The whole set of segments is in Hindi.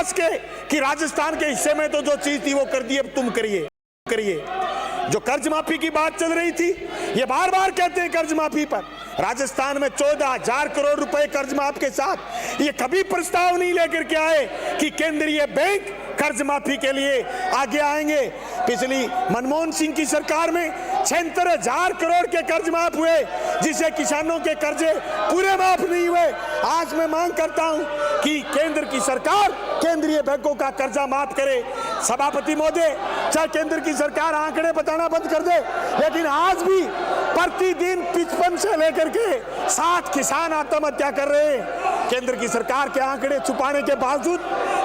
विश्वास के कि राजस्थान के हिस्से में तो जो चीज थी वो कर दी, अब तुम करिए। जो कर्ज माफी की बात चल रही थी, ये बार बार कहते हैं कर्ज माफी पर। राजस्थान में 14,000 करोड़ रुपए कर्ज माफ के साथ ये कभी प्रस्ताव नहीं लेकर के आए कि केंद्रीय बैंक कर्ज माफी के लिए आगे आएंगे। पिछली मनमोहन सिंह की सरकार में 76,000 करोड़ के कर्ज माफ हुए, जिसे किसानों के कर्जे पूरे माफ नहीं हुए। आज मैं मांग करता हूं कि केंद्र की सरकार केंद्रीय बैंकों का कर्जा माफ करे। सभापति महोदय, चाहे केंद्र की सरकार आंकड़े बताना बंद कर दे, लेकिन आज भी प्रतिदिन 55 से लेकर के 60 किसान आत्महत्या कर रहे हैं। केंद्र की सरकार के आंकड़े छुपाने के बावजूद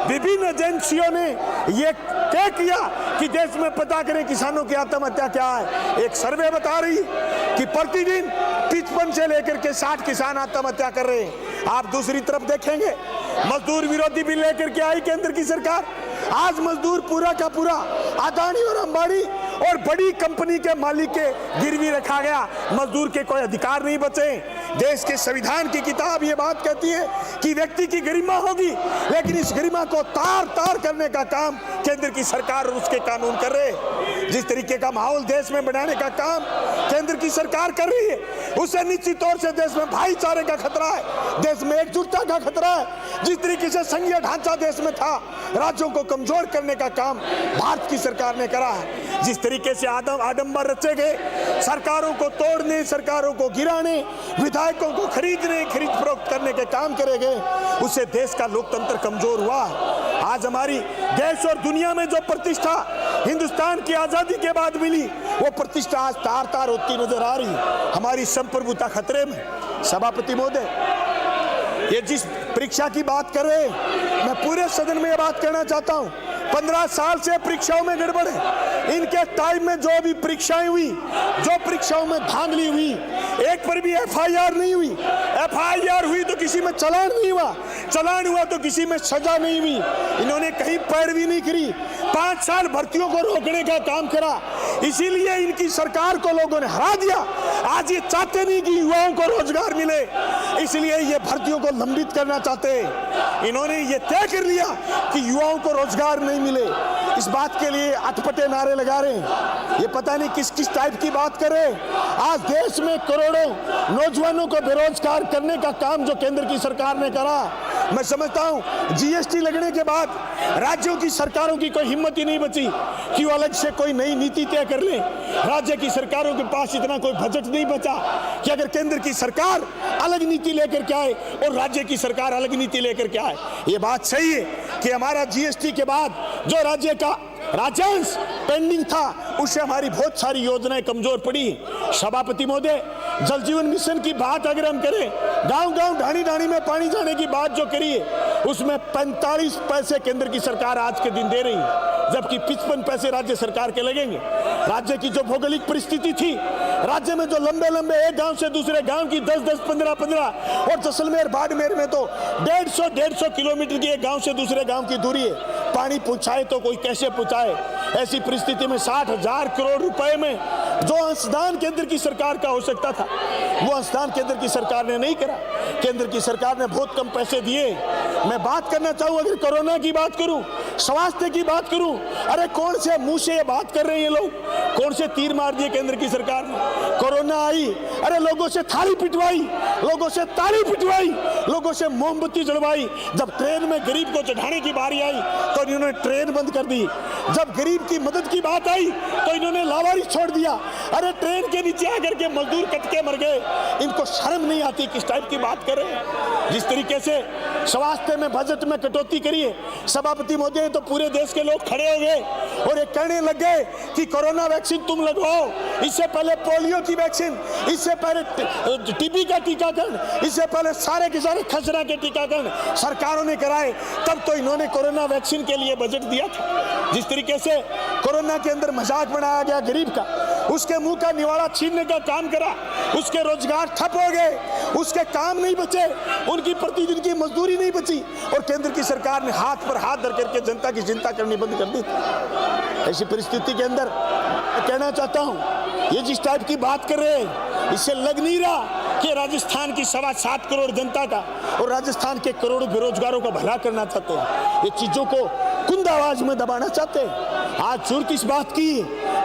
विभिन्न एजेंसियों ने ये तय किया कि देश में पता करें किसानों की आत्महत्या क्या है। एक सर्वे बता रही कि प्रतिदिन 55 से लेकर के 60 किसान आत्महत्या कर रहे हैं। आप दूसरी तरफ देखेंगे, मजदूर विरोधी बिल लेकर के आई केंद्र की सरकार। आज मजदूर पूरा का पूरा अदानी और अंबानी और बड़ी कंपनी के मालिक के गिरवी रखा गया। मजदूर के कोई अधिकार नहीं बचे। देश के संविधान की किताब ये बात कहती है कि व्यक्ति की गरिमा होगी, लेकिन इस गरिमा को तार तार करने का काम केंद्र की सरकार और उसके कानून कर रहे हैं। जिस तरीके का माहौल देश में बनाने का काम केंद्र की सरकार कर रही है, उससे निश्चित तौर से देश में भाईचारे का खतरा है, देश में एकजुटता का खतरा है। जिस तरीके से संघीय ढांचा देश में था, राज्यों को कमजोर करने का काम भारत की सरकार ने करा है। जिस तरीके से आडंबर रचे गए, सरकारों को तोड़ने, सरकारों को गिराने, विधायकों को खरीदने, खरीद फरोख्त करने के काम करे गए, उससे देश का लोकतंत्र कमजोर हुआ। आज हमारी देश और दुनिया में जो प्रतिष्ठा हिंदुस्तान की आजादी के बाद मिली, वो प्रतिष्ठा आज तार तार होती नजर आ रही। हमारी संप्रभुता खतरे में। सभापति महोदय, ये जिस परीक्षा की बात कर रहे हैं, मैं पूरे सदन में ये बात कहना चाहता हूँ, 15 साल से परीक्षाओं में गड़बड़ है। इनके टाइम में जो भी परीक्षाएं हुई, जो परीक्षाओं में धांधली हुई, एक पर भी एफआईआर नहीं हुई। एफआईआर हुई तो किसी में चालान नहीं हुआ, चालान हुआ तो किसी में सजा नहीं हुई। इन्होंने कहीं पैरवी नहीं करी। 5 साल भर्तियों को रोकने का काम करा, इसीलिए इनकी सरकार को लोगों ने हरा दिया। आज ये चाहते नहीं कि युवाओं को रोजगार मिले, इसलिए ये भर्तियों को लंबित करना चाहते हैं। इन्होंने ये तय कर लिया कि युवाओं को रोजगार नहीं मिले। इस बात के लिए अटपटे नारे लगा रहे हैं। ये पता नहीं किस किस टाइप की बात कर रहे हैं। आज देश में करोड़ों नौजवानों को बेरोजगार करने का काम जो केंद्र की सरकार ने करा, मैं समझता हूं जीएसटी लगने के बाद राज्यों की सरकारों की कोई हिम्मत ही नहीं बची कि वो अलग से कोई नई नीति तय कर ले। राज्य की सरकारों के पास इतना कोई बजट नहीं बचा कि अगर केंद्र की सरकार अलग नीति लेकर के आए और राज्य की सरकार अलग नीति लेकर के आए। ये बात सही है कि हमारा जीएसटी के बाद जो राज्य का राजस्व पेंडिंग था, उससे हमारी बहुत सारी योजनाएं कमजोर पड़ी। सभापति महोदय, जल जीवन मिशन की बात अगर हम करें, गांव-गांव ढाणी-ढाणी में पानी जाने की बात जो करी है, उसमें 45 पैसे केंद्र की सरकार आज के दिन दे रही है, जबकि 55 पैसे राज्य सरकार के लगेंगे। राज्य की जो भौगोलिक परिस्थिति थी, राज्य में जो लंबे लंबे एक गांव से दूसरे गांव की 10-10, 15-15 और जैसलमेर बाड़मेर में तो 150 किलोमीटर की एक गांव से दूसरे गांव की दूरी है। पानी पहुंचाए तो कोई कैसे पहुंचाए। ऐसी परिस्थिति में 60,000 करोड़ रुपए में जो अंशदान केंद्र की सरकार का हो सकता था, वो अंशदान केंद्र की सरकार ने नहीं करा। केंद्र की सरकार ने बहुत कम पैसे दिए। मैं बात करना चाहूँ, अगर कोरोना की बात करूं, स्वास्थ्य की बात करूं, अरे कौन से मुंह से ये बात कर रहे हैं ये लोग? कौन से तीर मार दिए केंद्र की सरकार ने? कोरोना आई, अरे लोगों से थाली पिटवाई, लोगों से ताली पिटवाई, लोगों से मोमबत्ती जलवाई। जब ट्रेन में गरीब को चढ़ाने की बारी आई तो इन्होंने ट्रेन बंद कर दी। जब गरीब की मदद की बात आई तो इन्होंने लावारी छोड़ दिया। अरे ट्रेन के नीचे आकर के मजदूर कट के मर गए। इनको शर्म नहीं आती? किस टाइप की बात कर रहे हैं? जिस तरीके से स्वास्थ्य में बजट में कटौती करिए, सभापति महोदय, तो पूरे देश के लोग खड़े हो गए और ये कहने लग गए कि कोरोना वैक्सीन तुम लगवाओ, इससे पहले पोलियो की वैक्सीन, इससे पहले टीबी का टीकाकरण, इससे पहले सारे के सारे खसरा के टीकाकरण सरकारों ने कराए। तब तो इन्होंने कोरोना वैक्सीन के लिए बजट दिया था। जिस तरीके से कोरोना के अंदर मजाक बनाया गया गरीब का, उसके मुंह का निवाड़ा छीनने का काम करा, उसके रोजगार ठप हो गए, उसके काम नहीं बचे, उनकी प्रतिदिन की मजदूरी नहीं बची, और केंद्र की सरकार ने हाथ पर हाथ धर करके जनता की चिंता करनी बंद कर दी। ऐसी परिस्थिति के अंदर कहना चाहता हूं, ये जिस टाइप की बात कर रहे हैं, इससे लग नहीं रहा कि राजस्थान की 7.25 करोड़ जनता का और राजस्थान के करोड़ों बेरोजगारों का भला करना चाहते हैं। ये चीजों को कुंद आवाज में दबाना चाहते हैं। आज जरूरत इस बात की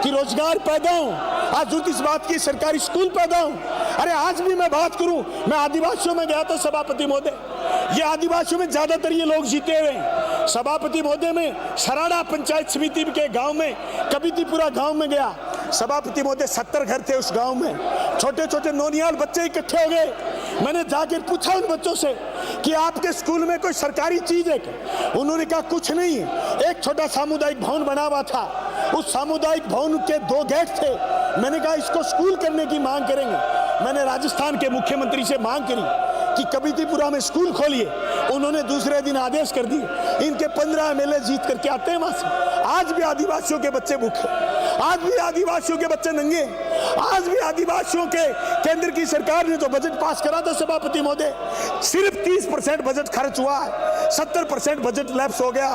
कि रोजगार पैदा हो, आज जरूरत इस बात की सरकारी स्कूल पैदा हो। अरे आज भी मैं बात करूं, मैं आदिवासियों में गया था सभापति महोदय, ये आदिवासियों में ज्यादातर ये लोग जीते हुए हैं। सभापति महोदय में सराड़ा पंचायत समिति के गांव में, कबीतीपुरा गांव में गया। सभापति महोदय 70 घर थे उस गांव में, छोटे छोटे नौनियाल बच्चे इकट्ठे हो गए। मैंने जाकर पूछा उन बच्चों से कि आपके स्कूल में कोई सरकारी चीज है क्या? उन्होंने कहा कुछ नहीं है, एक छोटा सामुदायिक भवन बना हुआ था, उस सामुदायिक भवन के 2 गेट थे। मैंने कहा इसको स्कूल करने की मांग करेंगे। मैंने राजस्थान के मुख्यमंत्री से मांग करी कि कबीतीपुरा में स्कूल खोलिए। उन्होंने दूसरे दिन आदेश कर दिए। इनके 15 एमएलए जीत करके आते हैं वहां से। आज भी आदिवासियों के बच्चे भूखे, आज भी आदिवासियों के बच्चे नंगे, आज भी आदिवासियों के केंद्र की सरकार ने जो बजट पास करा था सभापति महोदय, सिर्फ 30% बजट खर्च हुआ है, 70% बजट लैप्स हो गया।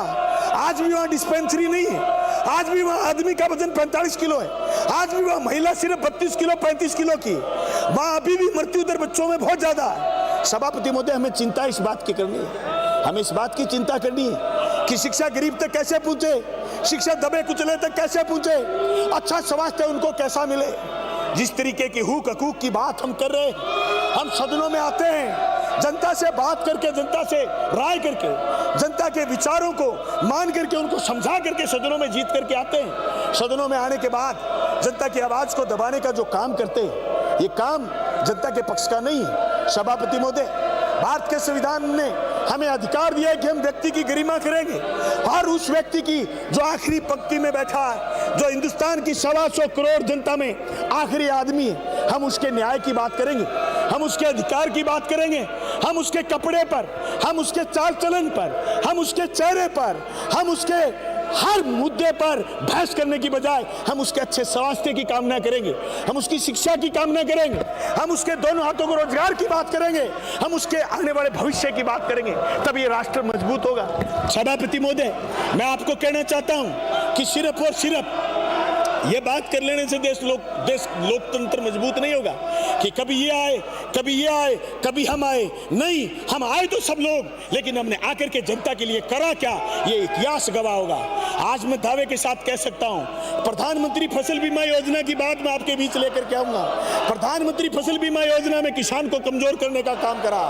आज भी वहां डिस्पेंसरी नहीं है, आज भी वहां आदमी का वजन 45 किलो है, आज भी वहां महिला सिर्फ 32 किलो 35 किलो की, वहां अभी भी मृत्यु दर बच्चों में बहुत ज्यादा है। सभापति महोदय, हमें चिंता इस बात की करनी है, हमें इस बात की चिंता करनी है कि शिक्षा गरीब तक कैसे पहुंचे, शिक्षा दबे कुचले तक कैसे पहुंचे, अच्छा स्वास्थ्य उनको कैसा मिले। जिस तरीके की हुक हकूक की बात हम कर रहे हैं, हम सदनों में आते हैं, जनता से बात करके, जनता से राय करके, जनता के विचारों को मान करके, उनको समझा करके सदनों में जीत करके आते हैं। सदनों में आने के बाद जनता की आवाज को दबाने का जो काम करते हैं, ये काम जनता के पक्ष का नहीं है। सभापति महोदय, भारत के संविधान ने हमें अधिकार दिया है कि हम व्यक्ति की गरिमा करेंगे, और उस व्यक्ति की जो आखिरी पंक्ति में बैठा है, जो हिंदुस्तान की 125 करोड़ जनता में आखिरी आदमी है, हम उसके न्याय की बात करेंगे, हम उसके अधिकार की बात करेंगे, हम उसके कपड़े पर, हम उसके चाल चलन पर, हम उसके चेहरे पर, हम उसके हर मुद्दे पर बहस करने की बजाय हम उसके अच्छे स्वास्थ्य की कामना करेंगे, हम उसकी शिक्षा की कामना करेंगे, हम उसके दोनों हाथों को रोजगार की बात करेंगे, हम उसके आने वाले भविष्य की बात करेंगे, तब ये राष्ट्र मजबूत होगा। सभापति महोदय, मैं आपको कहना चाहता हूं कि सिर्फ और सिर्फ ये बात कर लेने से देश लोकतंत्र मजबूत नहीं होगा कि कभी ये आए, कभी ये आए, कभी हम आए। नहीं, हम आए तो सब लोग, लेकिन हमने आकर के जनता के लिए करा क्या, ये इतिहास गवाह होगा। आज मैं दावे के साथ कह सकता हूं, प्रधानमंत्री फसल बीमा योजना की बात मैं आपके बीच लेकर के आऊंगा। प्रधानमंत्री फसल बीमा योजना में किसान को कमजोर करने का काम करा।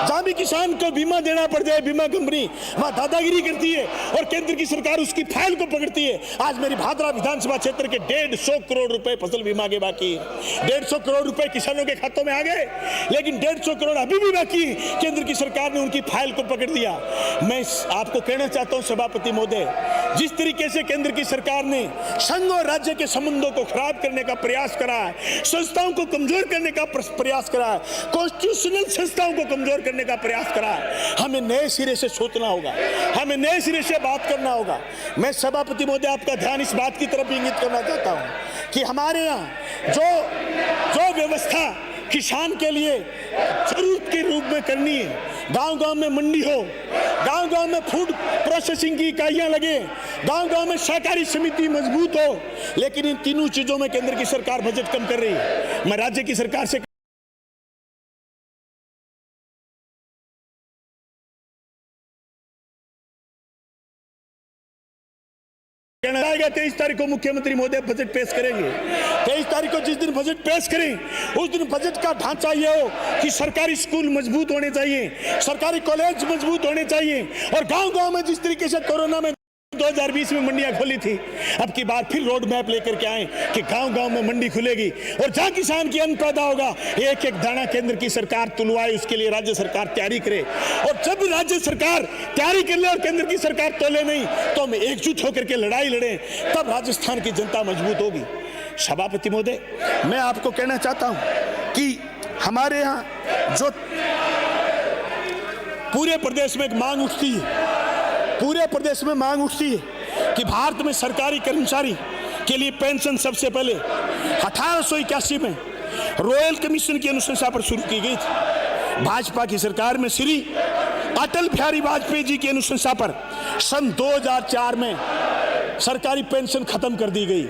जहां भी किसान को बीमा देना पड़ जाए, बीमा कंपनी वहां दादागिरी करती है और केंद्र की सरकार उसकी फाइल को पकड़ती है। आज मेरी भादरा विधानसभा क्षेत्र के 150 करोड़ रुपए फसल बीमा के बाकी, 150 करोड़ रुपए किसानों के खातों में आ गए, लेकिन 150 करोड़ अभी भी बाकी। केंद्र की सरकार ने उनकी फाइल को पकड़ दिया। मैं आपको कहना चाहता हूं सभापति महोदय, जिस तरीके से केंद्र की सरकार ने संघ और राज्य के संबंधों को खराब करने का प्रयास करा है, संस्थाओं को कमजोर करने का प्रयास करा है, कॉन्स्टिट्यूशनल संस्थाओं को कमजोर करने का प्रयास करा है, हमें नए सिरे से सोचना होगा, हमें नए सिरे से बात करना होगा। मैं सभापति महोदय आपका ध्यान इस बात की तरफ इंगित करना चाहता हूं कि हमारे यहाँ जो व्यवस्था किसान के लिए जरूरत के रूप में करनी है, गांव-गांव में मंडी हो, गांव-गांव में फूड प्रोसेसिंग की इकाइयां लगे, गांव-गांव में सहकारी समिति मजबूत हो, लेकिन इन तीनों चीजों में केंद्र की सरकार बजट कम कर रही है। मैं राज्य की सरकार से आएगा 23 तारीख को मुख्यमंत्री महोदय बजट पेश करेंगे। 23 तारीख को जिस दिन बजट पेश करें, उस दिन बजट का ढांचा ये हो कि सरकारी स्कूल मजबूत होने चाहिए, सरकारी कॉलेज मजबूत होने चाहिए, और गांव-गांव में जिस तरीके से कोरोना में 2020 में मंडियां खोली थी, अब की बार फिर रोड मैप लेकर के आए कि गांव-गांव में मंडी खुलेगी, और जहां किसान की अन्न पैदा होगा, एक एक दाना केंद्र की सरकार तुलवाए, उसके लिए राज्य सरकार तैयारी करे। और जब राज्य सरकार तैयारी कर ले और केंद्र की सरकार तोले नहीं, तो हम एकजुट होकर के लड़ाई लड़ें, तब राजस्थान की जनता मजबूत होगी। सभापति महोदय, मैं आपको कहना चाहता हूं कि हमारे यहाँ जो पूरे प्रदेश में एक मांग उठती है, पूरे प्रदेश में मांग उठती है कि भारत में सरकारी कर्मचारी के लिए पेंशन सबसे पहले 1881 में रॉयल कमीशन की अनुशंसा पर शुरू की गई थी। भाजपा की सरकार में श्री अटल बिहारी वाजपेयी जी की अनुशंसा पर सन 2004 में सरकारी पेंशन खत्म कर दी गई।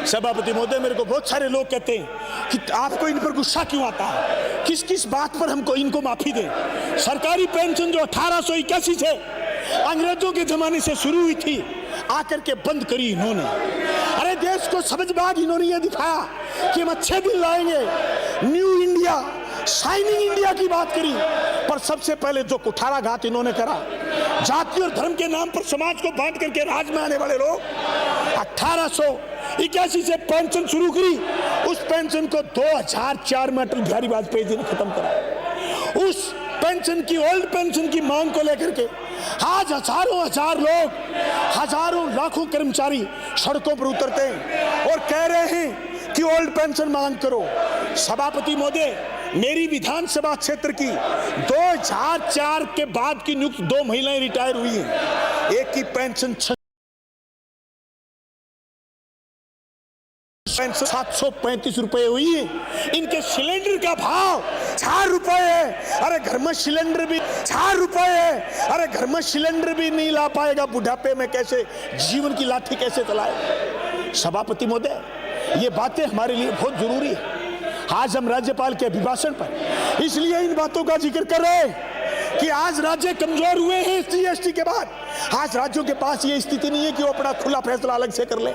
सभापति महोदय, मेरे को बहुत सारे लोग कहते हैं कि आपको इन पर गुस्सा क्यों आता है, किस किस बात पर हमको इनको माफी दें। सरकारी पेंशन जो 1881 से अंग्रेजों के जमाने से शुरू हुई थी, आकर के बंद करी इन्होंने। अरे देश को समझबाग इन्होंने ये दिखाया कि हम अच्छे दिन लाएंगे, न्यू इंडिया, शाइनिंग इंडिया की बात करी। पर सबसे पहले जो कुठाराघात इन्होंने करा, जाति और धर्म के नाम पर समाज को बांट करके राज में आने वाले लोग, 1881 से पेंशन शुरू करी, उस पेंशन को 2004 में अटल बिहारी वाजपेयी जी ने खत्म करा। उस पेंशन की, ओल्ड पेंशन की मांग को लेकर के आज हजार लोग, हजारों लाखों कर्मचारी सड़कों पर उतरते हैं और कह रहे हैं कि ओल्ड पेंशन मांग करो। सभापति महोदय, मेरी विधानसभा क्षेत्र की 2004 के बाद की नियुक्त 2 महिलाएं रिटायर हुई हैं। एक की पेंशन 735 रुपए हुई है। इनके सिलेंडर का भाव 4 रुपए है। अरे घर में सिलेंडर भी 4 रुपए है। अरे घर में सिलेंडर भी नहीं ला पाएगा, बुढ़ापे में कैसे जीवन की लाठी कैसे चलाए। सभापति महोदय, ये बातें हमारे लिए बहुत जरूरी है। आज हम राज्यपाल के अभिभाषण पर इसलिए इन बातों का जिक्र कर रहे हैं कि आज राज्य कमजोर हुए हैं जीएसटी के बाद। आज राज्यों के पास ये स्थिति नहीं है कि वो अपना खुला फैसला अलग से कर लें।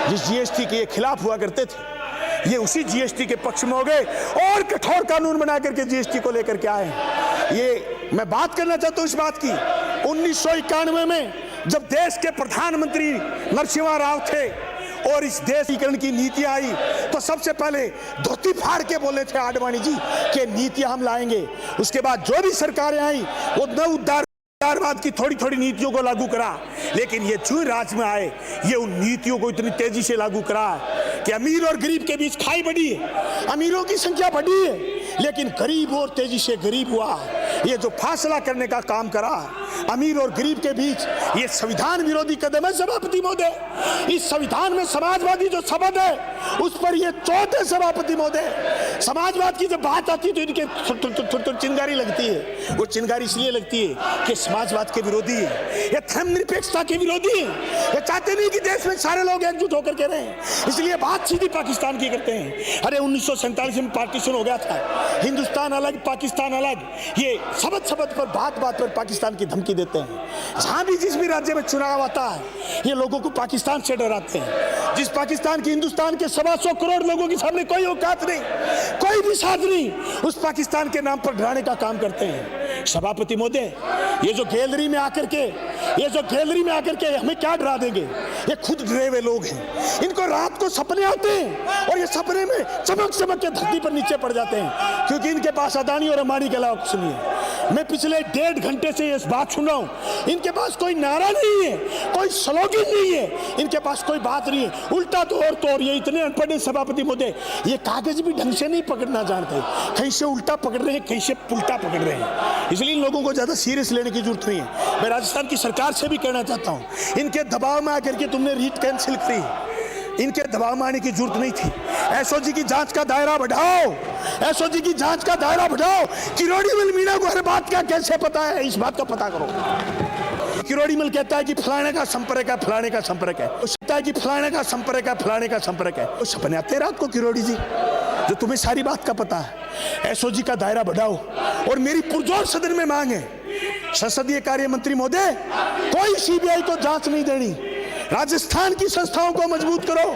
जिस जीएसटी के खिलाफ हुआ करते थे, ये उसी जीएसटी के पक्ष में हो गए और कठोर कानून बना करके जीएसटी को लेकर के आए। ये मैं बात करना चाहता हूं इस बात की, 1991 में जब देश के प्रधानमंत्री नरसिम्हा राव थे और इस देशीकरण की नीतियां आई, तो सबसे पहले धोती फाड़ के बोले थे आडवाणी जी कि नीतियां हम लाएंगे। उसके बाद जो भी सरकारें आई वो न उदारवाद की थोड़ी थोड़ी नीतियों को लागू करा, लेकिन ये जो राज में आए, ये उन नीतियों को इतनी तेजी से लागू करा कि अमीर और गरीब के बीच खाई बढ़ी है। अमीरों की संख्या बढ़ी है, लेकिन गरीब और तेजी से गरीब हुआ। ये जो फासला करने का काम करा अमीर और गरीब के बीच, ये संविधान विरोधी कदम है। सभापति महोदय, इस संविधान में समाजवादी जो शब्द है उस पर ये चोट है। सभापति महोदय, समाजवाद की जब बात आती है तो इनके चिंगारी लगती है। वो चिंगारी इसलिए लगती है कि समाजवाद के विरोधी है, ये धर्मनिरपेक्षता के विरोधी है। ये चाहते नहीं कि देश में सारे लोग एकजुट होकर के रहें, इसलिए बात सीधी पाकिस्तान की करते हैं। अरे 1947 में पार्टीशन हो गया था, हिंदुस्तान अलग पाकिस्तान अलग, ये शब्द पर बात पर पाकिस्तान की धमकी देते हैं। जहां भी जिस भी राज्य में चुनाव आता है, ये लोगों को पाकिस्तान से डराते हैं। जिस पाकिस्तान की हिंदुस्तान के 125 करोड़ लोगों के सामने कोई औकात नहीं, कोई भी साथ नहीं, उस पाकिस्तान के नाम पर डराने का काम करते हैं। सभापति महोदय, ये जो गैलरी में आकर के हमें क्या डरा देंगे, ये खुद डरे हुए लोग हैं। इनको रात को सपने आते हैं और ये सपने में चमक के धरती पर नीचे पड़ जाते हैं, क्योंकि इनके पास अदानी और अंबानी के अलावा कुछ नहीं है। मैं पिछले 1.5 घंटे से इस बात सुन रहा हूं, इनके पास कोई नारा नहीं है, कोई स्लोगन नहीं है, इनके पास कोई बात नहीं है, उल्टा तो और ये इतने अनपढ़ हैं सभापति महोदय, ये कागज भी ढंग से नहीं पकड़ना जानते, कहीं से उल्टा पकड़ रहे हैं, कहीं से पुल्टा पकड़ रहे हैं। इसलिए इन लोगों को ज्यादा सीरियस लेने की जरूरत नहीं है। मैं राजस्थान की सरकार से भी कहना चाहता हूँ, इनके दबाव में आकर के तुमने रीट कैंसिल करी, इनके दबाव में आने की जरूरत नहीं थी। एसओजी की जांच का दायरा बढ़ाओ, एसओजी की जांच का दायरा बढ़ाओ। किरोड़ी मिल मीना को हर बात का कैसे पता है, इस बात का पता करो। किरोड़ी मिल कहता है कि फलाने का संपर्क है, फलाने का संपर्क है, वो कहता है कि फलाने का संपर्क है, फलाने का संपर्क है। वो सपने आते रात को किरोड़ी जी, जो तुम्हें सारी बात का पता है। एसओजी का दायरा बढ़ाओ। और मेरी पुरजोर सदन में मांग है, संसदीय कार्य मंत्री महोदय, कोई सीबीआई को जांच नहीं देनी, राजस्थान की संस्थाओं को मजबूत करो,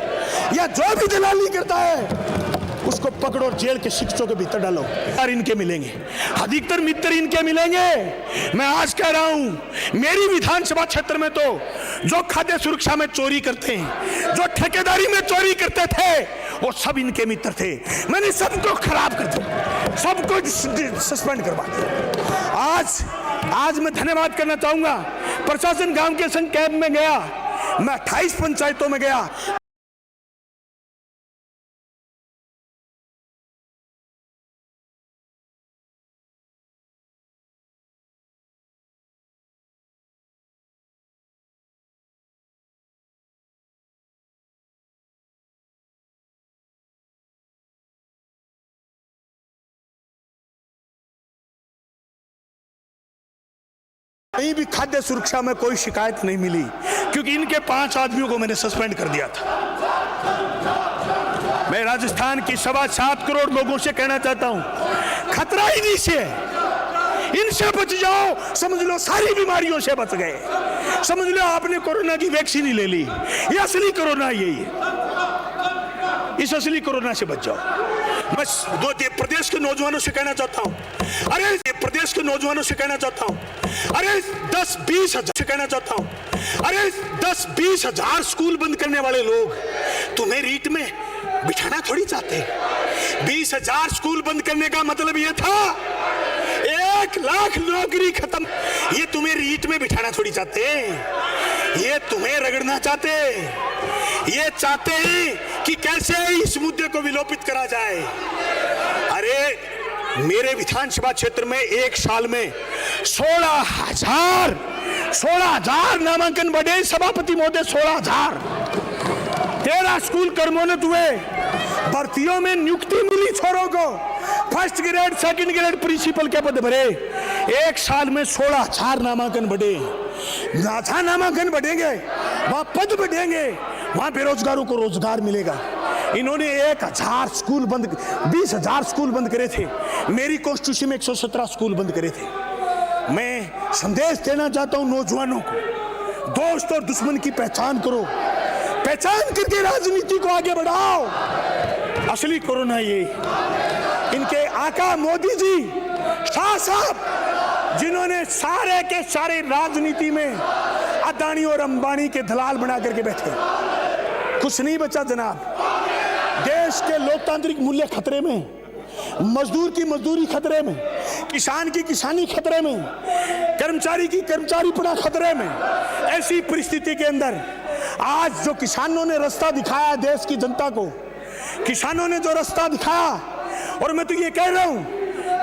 या जो भी दलाली करता है उसको पकड़ो और जेल के शिक्षकों के भीतर डालो। यार इनके मिलेंगे, अधिकतर मित्र इनके मिलेंगे। मैं आज कह रहा हूं, मेरी विधानसभा क्षेत्र में तो जो खाद्य सुरक्षा में चोरी करते हैं, जो ठेकेदारी में चोरी करते थे, वो सब इनके मित्र थे। मैंने सबको खराब कर दिया, सबको सस्पेंड करवा दिया। आज मैं धन्यवाद करना चाहूंगा, प्रशासन गांव के संग कैंप में गया, मैं 28 पंचायतों में गया। कहीं भी खाद्य सुरक्षा में कोई शिकायत नहीं मिली, क्योंकि इनके 5 आदमियों को मैंने सस्पेंड कर दिया था। मैं राजस्थान की 7.25 करोड़ लोगों से कहना चाहता हूं, खतरा इन्हीं से है। इनसे बच जाओ, समझ लो सारी बीमारियों से बच गए। समझ लो आपने कोरोना की वैक्सीन ही ले ली। ये असली कोरोना यही है। इस असली कोरोना से बच जाओ। मैं प्रदेश के नौजवानों से कहना चाहता हूं, अरे प्रदेश के नौजवानों से कहना चाहता हूं, अरे 10-20 हजार से कहना चाहता हूं, अरे 10-20 हजार स्कूल बंद करने वाले लोग तुम्हें रीट में बिठाना थोड़ी चाहते। 20 हजार स्कूल बंद करने का मतलब यह था 1 लाख नौकरी खत्म। ये तुम्हें रीट में बिठाना थोड़ी चाहते, ये तुम्हें रगड़ना चाहते, ये चाहते हैं कि कैसे इस मुद्दे को विलोपित करा जाए। अरे मेरे विधानसभा क्षेत्र में एक साल में 16,000 नामांकन बढ़े। सभापति महोदय 16,000। 13 स्कूल कर्मोन्नत हुए। भर्तियों में नियुक्ति मिली छोरों को। First grade, second grade principal के पद भरे। एक साल में 16,000 नामांकन बढ़े। जहां नामांकन बढ़ेंगे वहां पद बढ़ेंगे, वहां बेरोजगारों को रोजगार मिलेगा। इन्होंने 1,000 स्कूल बंद, 20,000 स्कूल बंद करे थे। मेरी कॉन्स्टिट्यूशन में 117 स्कूल बंद करे थे। मैं संदेश देना चाहता हूं नौजवानों को, दोस्त और दुश्मन की पहचान करो, पहचान करके राजनीति को आगे बढ़ाओ। असली कोरोना ये इनके आका मोदी जी, शाह साहब, जिन्होंने सारे के सारे राजनीति में अदानी और अंबानी के दलाल बना करके बैठे। कुछ नहीं बचा जनाब। देश के लोकतांत्रिक मूल्य खतरे में, मजदूर की मजदूरी खतरे में, किसान की किसानी खतरे में, कर्मचारी की कर्मचारीपना खतरे में। ऐसी परिस्थिति के अंदर आज जो किसानों ने रास्ता दिखाया देश की जनता को, किसानों ने जो रास्ता दिखाया, और मैं तो ये कह रहा हूं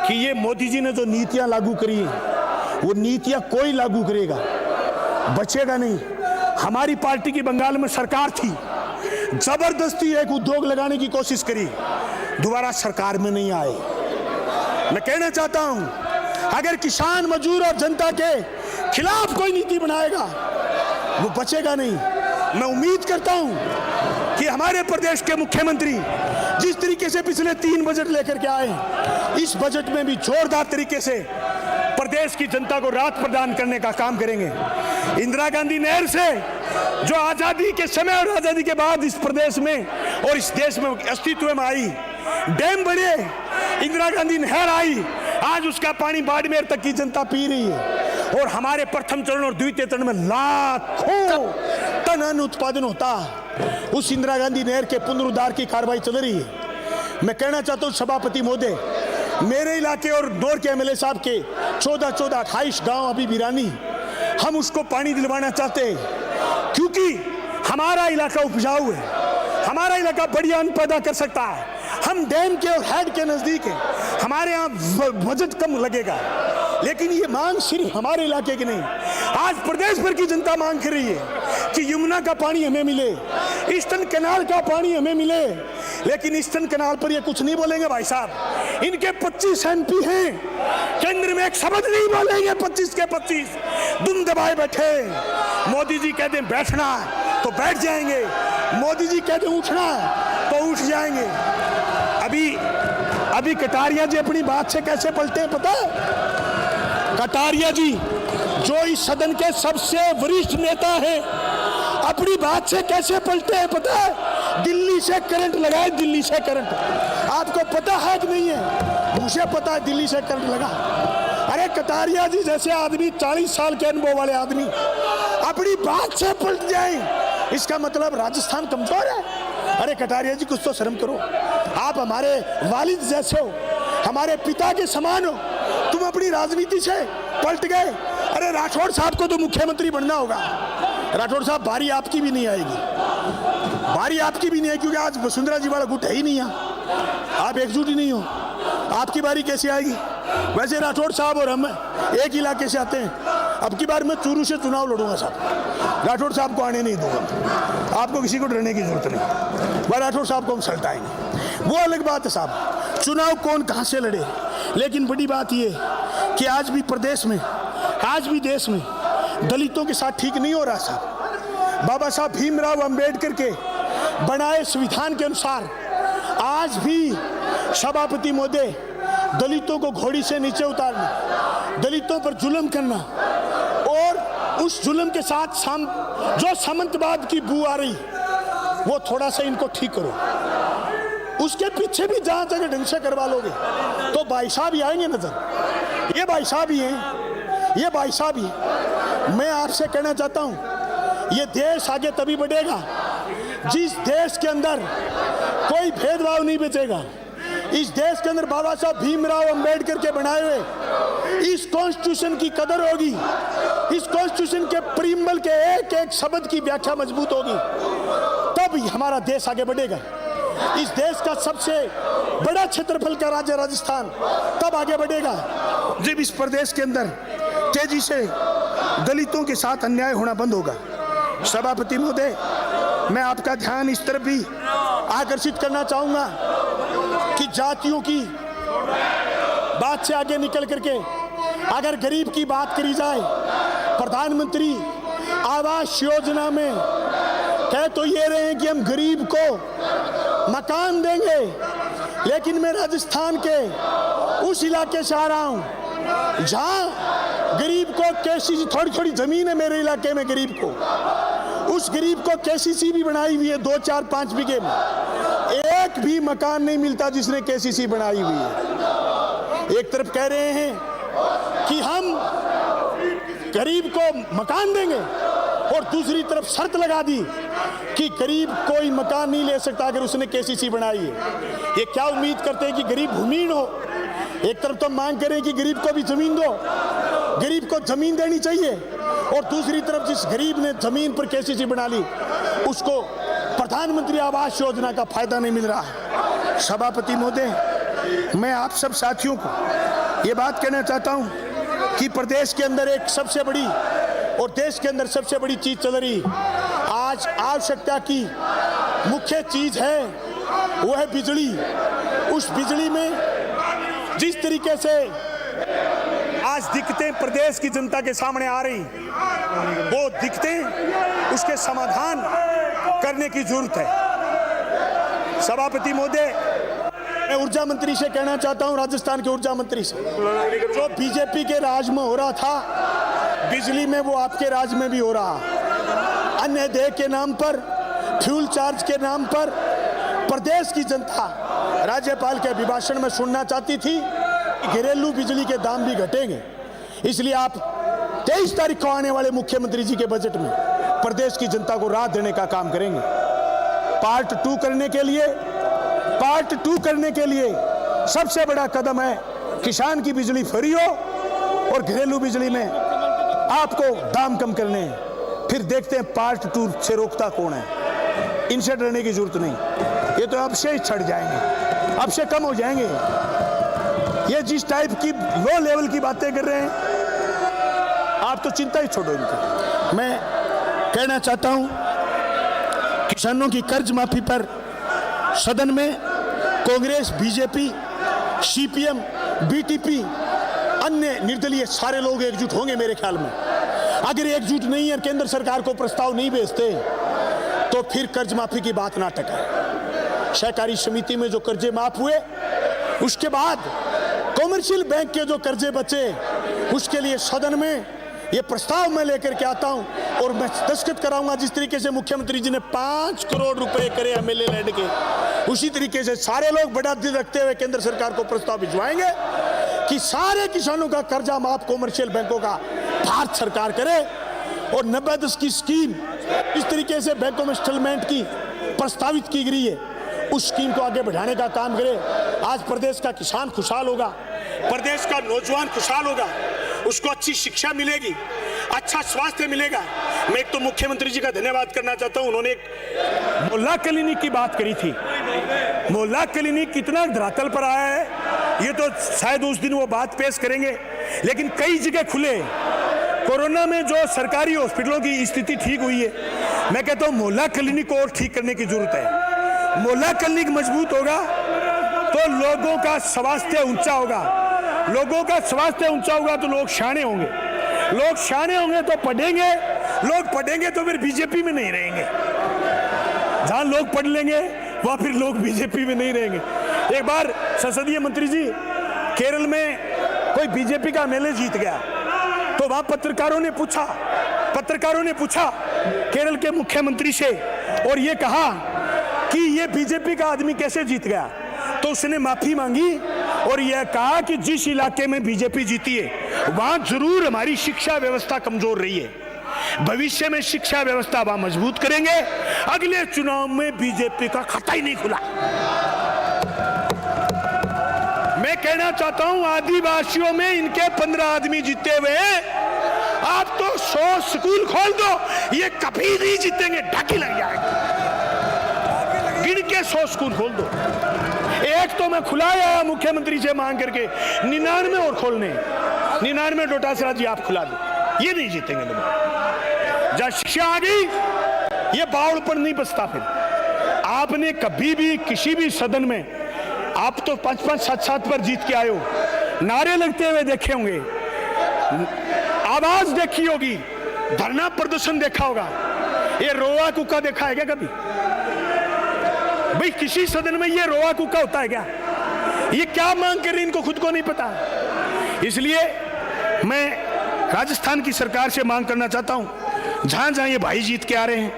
कि ये मोदी जी ने जो नीतियां लागू करी, वो नीतियां कोई लागू करेगा, बचेगा नहीं। हमारी पार्टी की बंगाल में सरकार थी, जबरदस्ती एक उद्योग लगाने की कोशिश करी, दोबारा सरकार में नहीं आए। मैं कहना चाहता हूं, अगर किसान, मजदूर और जनता के खिलाफ कोई नीति बनाएगा, वो बचेगा नहीं। मैं उम्मीद करता हूं कि हमारे प्रदेश के मुख्यमंत्री जिस तरीके से पिछले 3 बजट लेकर के आए, इस बजट में भी जोरदार तरीके से प्रदेश की जनता को राहत प्रदान करने का काम करेंगे। इंदिरा गांधी नहर से जो आजादी के समय और आजादी के बाद इस प्रदेश में और इस देश में अस्तित्व में आई, डैम बने, इंदिरा गांधी नहर आई, आज उसका पानी बाड़मेर तक की जनता पी रही है। और हमारे प्रथम चरण और द्वितीय चरण में लाखों टन अन्न उत्पादन होता। उस इंदिरा गांधी नहर के पुनरुद्धार की कार्रवाई चल रही है। मैं कहना चाहता हूं सभापति महोदय, मेरे इलाके और नौर के एमएलए साहब के 14-28 गांव अभी वीरानी, हम उसको पानी दिलवाना चाहते हैं, क्योंकि हमारा इलाका उपजाऊ है, हमारा इलाका बढ़िया अन्न पैदा कर सकता है। हम डैम के और हेड के नजदीक है, हमारे यहाँ बजट कम लगेगा, लेकिन ये मांग सिर्फ हमारे इलाके की नहीं, आज प्रदेश भर की जनता मांग कर रही है कि यमुना का पानी हमें मिले, ईस्टर्न कैनाल का पानी हमें मिले। लेकिन ईस्टर्न कैनाल पर ये कुछ नहीं बोलेंगे भाई साहब। इनके 25 MP हैं, केंद्र में एक शब्द नहीं बोलेंगे। 25 के 25 दुम दबाए बैठे। मोदी जी कहते हैं बैठना है तो बैठ जाएंगे, मोदी जी कहते हैं उठना है तो उठ जाएंगे। अभी कटारिया जी अपनी बात से कैसे पलटे हैं पता है? कटारिया जी जो इस सदन के सबसे वरिष्ठ नेता हैं, अपनी बात से कैसे पलटे हैं पता है? दिल्ली से करंट लगाए, दिल्ली से करंट। आपको पता है कि नहीं है? मुझे पता है दिल्ली से करंट लगा। अरे कटारिया जी जैसे आदमी, 40 साल के अनुभव वाले आदमी अपनी बात से पलट जाए, इसका मतलब राजस्थान कमजोर है। अरे कटारिया जी कुछ तो शर्म करो। आप हमारे वालिद जैसे हो, हमारे पिता के समान हो, तुम अपनी राजनीति से पलट गए। अरे राठौड़ साहब को तो मुख्यमंत्री बनना होगा। राठौड़ साहब बारी आपकी भी नहीं आएगी, बारी आपकी भी नहीं है, क्योंकि आज वसुंधरा जी वाला गुट है ही नहीं यहाँ, आप एकजुट ही नहीं हो, आपकी बारी कैसे आएगी? वैसे राठौड़ साहब और हम एक इलाके से आते हैं। अब की बार मैं चूरू से चुनाव लड़ूंगा साहब, राठौड़ साहब को आने नहीं दूंगा। आपको किसी को डरने की जरूरत नहीं, वह राठौड़ साहब को हम सल्टाएंगे, वो अलग बात है साहब। चुनाव कौन कहाँ से लड़े, लेकिन बड़ी बात ये कि आज भी प्रदेश में, आज भी देश में दलितों के साथ ठीक नहीं हो रहा साहब। बाबा साहब भीमराव अंबेडकर के बनाए संविधान के अनुसार आज भी सभापति महोदय दलितों को घोड़ी से नीचे उतारना, दलितों पर जुल्म करना और उस जुल्म के साथ जो सामंतवाद की बू आ रही वो थोड़ा सा इनको ठीक करो। उसके पीछे भी जांच अगर ढंग से करवा लोगे तो भाई साहब ही आएंगे नजर। ये भाई साहब ही हैं, ये भाई साहब ही। मैं आपसे कहना चाहता हूं ये देश आगे तभी बढ़ेगा जिस देश के अंदर कोई भेदभाव नहीं बचेगा। इस देश के अंदर बाबा साहब भीमराव अंबेडकर के बनाए हुए इस कॉन्स्टिट्यूशन की कदर होगी, इस कॉन्स्टिट्यूशन के प्रीम्बल के एक एक शब्द की व्याख्या मजबूत होगी, तब हमारा देश आगे बढ़ेगा। इस देश का सबसे बड़ा क्षेत्रफल का राज्य राजस्थान तब आगे बढ़ेगा जब इस प्रदेश के अंदर तेजी से दलितों के साथ अन्याय होना बंद होगा। सभापति महोदय, मैं आपका ध्यान इस तरफ भी आकर्षित करना चाहूंगा कि जातियों की बात से आगे निकल करके अगर गरीब की बात करी जाए, प्रधानमंत्री आवास योजना में कह तो ये रहे हैं कि हम गरीब को मकान देंगे, लेकिन मैं राजस्थान के उस इलाके से आ रहा हूं जहां गरीब को केसीसी, थोड़ी थोड़ी जमीन है मेरे इलाके में गरीब को, उस गरीब को केसीसी भी बनाई हुई है 2, 4, 5 बीघे में, एक भी मकान नहीं मिलता जिसने केसीसी बनाई हुई है। एक तरफ कह रहे हैं कि हम गरीब को मकान देंगे और दूसरी तरफ शर्त लगा दी कि गरीब कोई मकान नहीं ले सकता अगर उसने केसीसी बनाई है। ये क्या उम्मीद करते हैं कि गरीब भूमिहीन हो? एक तरफ तो मांग करें कि गरीब को भी जमीन दो, गरीब को जमीन देनी चाहिए, और दूसरी तरफ जिस गरीब ने जमीन पर केसीसी बना ली उसको प्रधानमंत्री आवास योजना का फायदा नहीं मिल रहा है। सभापति महोदय, मैं आप सब साथियों को ये बात कहना चाहता हूं कि प्रदेश के अंदर एक सबसे बड़ी और देश के अंदर सबसे बड़ी चीज चल रही आज आवश्यकता की मुख्य चीज है वो है बिजली। उस बिजली में जिस तरीके से आज दिक्कतें प्रदेश की जनता के सामने आ रही, वो दिक्कतें उसके समाधान करने की जरूरत है। सभापति महोदय, मैं ऊर्जा मंत्री से कहना चाहता हूं, राजस्थान के ऊर्जा मंत्री से, जो बीजेपी के राज में हो रहा था बिजली में वो आपके राज में भी हो रहा। अन्य देय के नाम पर, फ्यूल चार्ज के नाम पर प्रदेश की जनता राज्यपाल के अभिभाषण में सुनना चाहती थी कि घरेलू बिजली के दाम भी घटेंगे। इसलिए आप 23 तारीख को आने वाले मुख्यमंत्री जी के बजट में प्रदेश की जनता को राहत देने का काम करेंगे। पार्ट 2 करने के लिए सबसे बड़ा कदम है किसान की बिजली फ्री हो और घरेलू बिजली में आपको दाम कम करने हैं। फिर देखते हैं पार्ट 2 से रोकता कौन है। इनसे डरने की जरूरत नहीं, ये तो अब से ही छड़ जाएंगे, अब से कम हो जाएंगे। ये जिस टाइप की लो लेवल की बातें कर रहे हैं, आप तो चिंता ही छोड़ो इनकी। मैं कहना चाहता हूं किसानों की कर्ज माफी पर सदन में कांग्रेस, बीजेपी, सीपीएम, बीटीपी, अन्य निर्दलीय सारे लोग एकजुट होंगे मेरे ख्याल में। अगर एकजुट नहीं है, केंद्र सरकार को प्रस्ताव नहीं भेजते तो फिर कर्ज माफी की बात ना टके। सहकारी समिति में जो कर्जे माफ हुए, उसके बाद कॉमर्शियल बैंक के जो कर्जे बचे, उसके लिए सदन में ये प्रस्ताव मैं लेकर के आता हूं और मैं दस्तखत कराऊंगा। जिस तरीके से मुख्यमंत्री जी ने 5 करोड़ रुपए करे एमएलए लैंड के, उसी तरीके से सारे लोग बड़ा दिल रखते हुए केंद्र सरकार को प्रस्ताव भिजवाएंगे कि सारे किसानों का कर्जा माफ कॉमर्शियल बैंकों का भारत सरकार करे। और 90-10 की स्कीम इस तरीके से बैंकों में सेटलमेंट की प्रस्तावित की गई है, उस स्कीम को आगे बढ़ाने का काम करे। आज प्रदेश का किसान खुशहाल होगा, प्रदेश का नौजवान खुशहाल होगा, उसको अच्छी शिक्षा मिलेगी, अच्छा स्वास्थ्य मिलेगा। मैं एक तो मुख्यमंत्री जी का धन्यवाद करना चाहता हूं, उन्होंने एक मोहल्ला क्लिनिक की बात करी थी। मोहल्ला क्लिनिक कितना धरातल पर आया है, ये तो शायद उस दिन वो बात पेश करेंगे, लेकिन कई जगह खुले। कोरोना में जो सरकारी हॉस्पिटलों की स्थिति ठीक हुई है, मैं कहता हूं मोहल्ला क्लिनिक को और ठीक करने की जरूरत है। मोहल्ला क्लिनिक मजबूत होगा तो लोगों का स्वास्थ्य ऊंचा होगा, लोगों का स्वास्थ्य ऊंचा होगा तो लोग शाणे होंगे, लोग शाणे होंगे तो पढ़ेंगे, लोग पढ़ेंगे तो फिर बीजेपी में नहीं रहेंगे। जहां लोग पढ़ लेंगे, वहां फिर लोग बीजेपी में नहीं रहेंगे। एक बार संसदीय मंत्री जी केरल में कोई बीजेपी का एमएलए जीत गया, तो वहां पत्रकारों ने पूछा केरल के मुख्यमंत्री से और ये कहा कि ये बीजेपी का आदमी कैसे जीत गया, तो उसने माफी मांगी और यह कहा कि जिस इलाके में बीजेपी जीती है वहां जरूर हमारी शिक्षा व्यवस्था कमजोर रही है, भविष्य में शिक्षा व्यवस्था वहां मजबूत करेंगे, अगले चुनाव में बीजेपी का खाता ही नहीं खुला। मैं कहना चाहता हूं आदिवासियों में इनके 15 आदमी जीते हुए हैं, आप तो 100 स्कूल खोल दो, ये कभी नहीं जीतेंगे, ढाकी लग जाएगी। गिन के 100 स्कूल खोल दो, एक तो मैं खुलाया मुख्यमंत्री से मांग करके, 99 और खोलने, 99 डोटासरा जी आप खुला दो, ये नहीं जीतेंगे लोग। जब शिक्षा आ गई ये बावड़ पर नहीं बचता। फिर आपने कभी भी किसी भी सदन में, आप तो 5-5, 7-7 पर जीत के आए हो, नारे लगते हुए देखे होंगे, आवाज देखी होगी, धरना प्रदर्शन देखा होगा, ये रोआ कुका देखा है क्या कभी? भाई किसी सदन में ये रोआ कुका होता है क्या? ये क्या मांग कर रही इनको खुद को नहीं पता। इसलिए मैं राजस्थान की सरकार से मांग करना चाहता हूं, जहां जहां ये भाई जीत के आ रहे हैं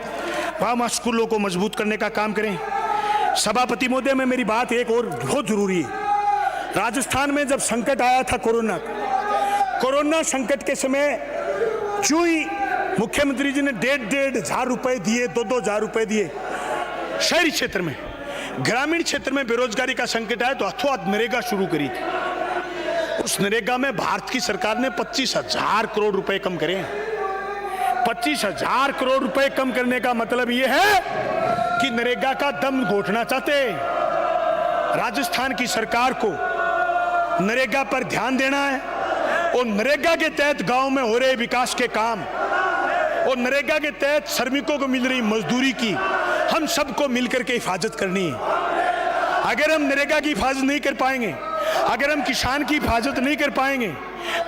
वहां स्कूलों को मजबूत करने का काम करें। सभापति महोदय में मेरी बात एक और बहुत जरूरी है। राजस्थान में जब संकट आया था कोरोना संकट के समय जो ही मुख्यमंत्री जी ने 1,500 हजार रुपए दिए, 2-2 हजार रुपए दिए शहरी क्षेत्र में, ग्रामीण क्षेत्र में बेरोजगारी का संकट आया तो अथवा नरेगा शुरू करी थी। उस नरेगा में भारत की सरकार ने 25,000 करोड़ रुपए कम करे हैं। 25,000 करोड़ रुपए कम करने का मतलब यह है कि नरेगा का दम घोटना चाहते। राजस्थान की सरकार को नरेगा पर ध्यान देना है और नरेगा के तहत गांव में हो रहे विकास के काम और नरेगा के तहत श्रमिकों को मिल रही मजदूरी की हम सबको मिलकर के हिफाजत करनी है। अगर हम नरेगा की हिफाजत नहीं कर पाएंगे, अगर हम किसान की हिफाजत नहीं कर पाएंगे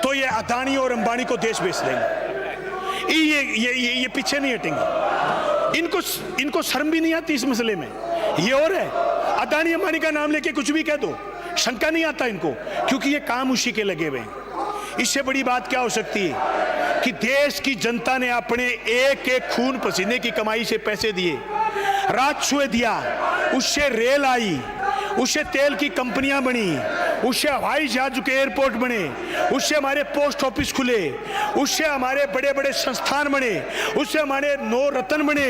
तो ये अदानी और अंबानी को देश बेच देंगे। ये पीछे नहीं हटेंगे। इनको शर्म भी नहीं आती इस मसले में। ये और है, अदानी अंबानी का नाम लेके कुछ भी कह दो, शंका नहीं आता इनको, क्योंकि ये काम उसी के लगे हुए हैं। इससे बड़ी बात क्या हो सकती है कि देश की जनता ने अपने एक एक खून पसीने की कमाई से पैसे दिए, राजस्व दिया, उससे रेल आई, उससे तेल की कंपनियां बनी, उससे हवाई जहाज के एयरपोर्ट बने, उससे हमारे पोस्ट ऑफिस खुले, उससे हमारे बड़े बड़े संस्थान बने, उससे हमारे 9 रत्न बने,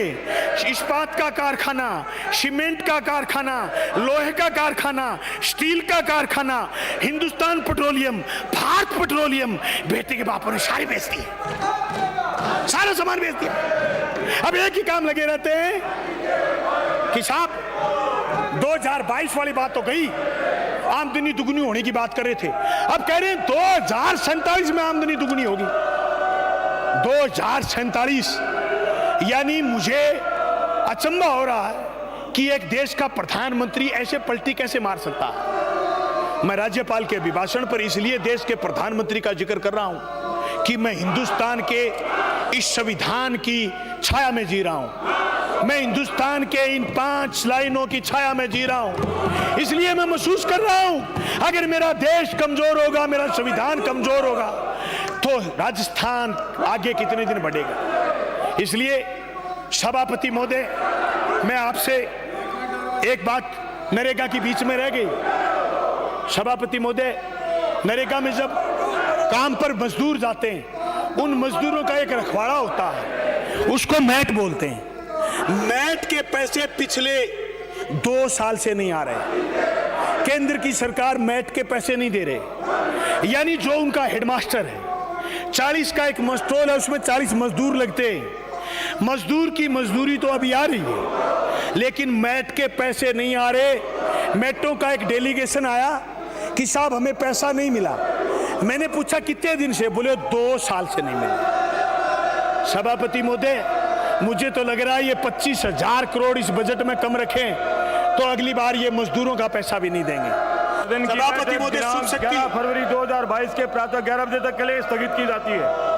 इस्पात का कारखाना, सीमेंट का कारखाना, लोहे का कारखाना, स्टील का कारखाना, हिंदुस्तान पेट्रोलियम, भारत पेट्रोलियम, बेटे के बापों ने सारे बेच दिए, सारा सामान बेच दिया। अब एक ही काम लगे रहते हैं कि साहब 2022 वाली बात तो गई, आमदनी दुगनी होने की बात कर रहे थे, अब कह रहे हैं 2047 में आमदनी दुगनी होगी। 2047 यानी मुझे अचंभा हो रहा है कि एक देश का प्रधानमंत्री ऐसे पलटी कैसे मार सकता है। मैं राज्यपाल के अभिभाषण पर इसलिए देश के प्रधानमंत्री का जिक्र कर रहा हूं कि मैं हिंदुस्तान के इस संविधान की छाया में जी रहा हूं, मैं हिंदुस्तान के इन 5 लाइनों की छाया में जी रहा हूं। इसलिए मैं महसूस कर रहा हूं अगर मेरा देश कमजोर होगा, मेरा संविधान कमजोर होगा तो राजस्थान आगे कितने दिन बढ़ेगा। इसलिए सभापति महोदय, मैं आपसे एक बात नरेगा की बीच में रह गई। सभापति महोदय, नरेगा में जब काम पर मजदूर जाते हैं उन मजदूरों का एक रखवाड़ा होता है, उसको मैट बोलते हैं। मैट के पैसे पिछले 2 साल से नहीं आ रहे। केंद्र की सरकार मैट के पैसे नहीं दे रहे। यानी जो उनका हेडमास्टर है, 40 का एक मस्टोल है, उसमें 40 मजदूर लगते हैं। मजदूर की मजदूरी तो अभी आ रही है, लेकिन मैट के पैसे नहीं आ रहे। मैटों का एक डेलीगेशन आया कि साहब हमें पैसा नहीं मिला। मैंने पूछा कितने दिन से, बोले 2 साल से नहीं मिला। सभापति महोदय, मुझे तो लग रहा है ये 25,000 करोड़ इस बजट में कम रखें तो अगली बार ये मजदूरों का पैसा भी नहीं देंगे। सभापति महोदय, 11 फरवरी 2022 के प्रातः 11 बजे तक के लिए स्थगित की जाती है।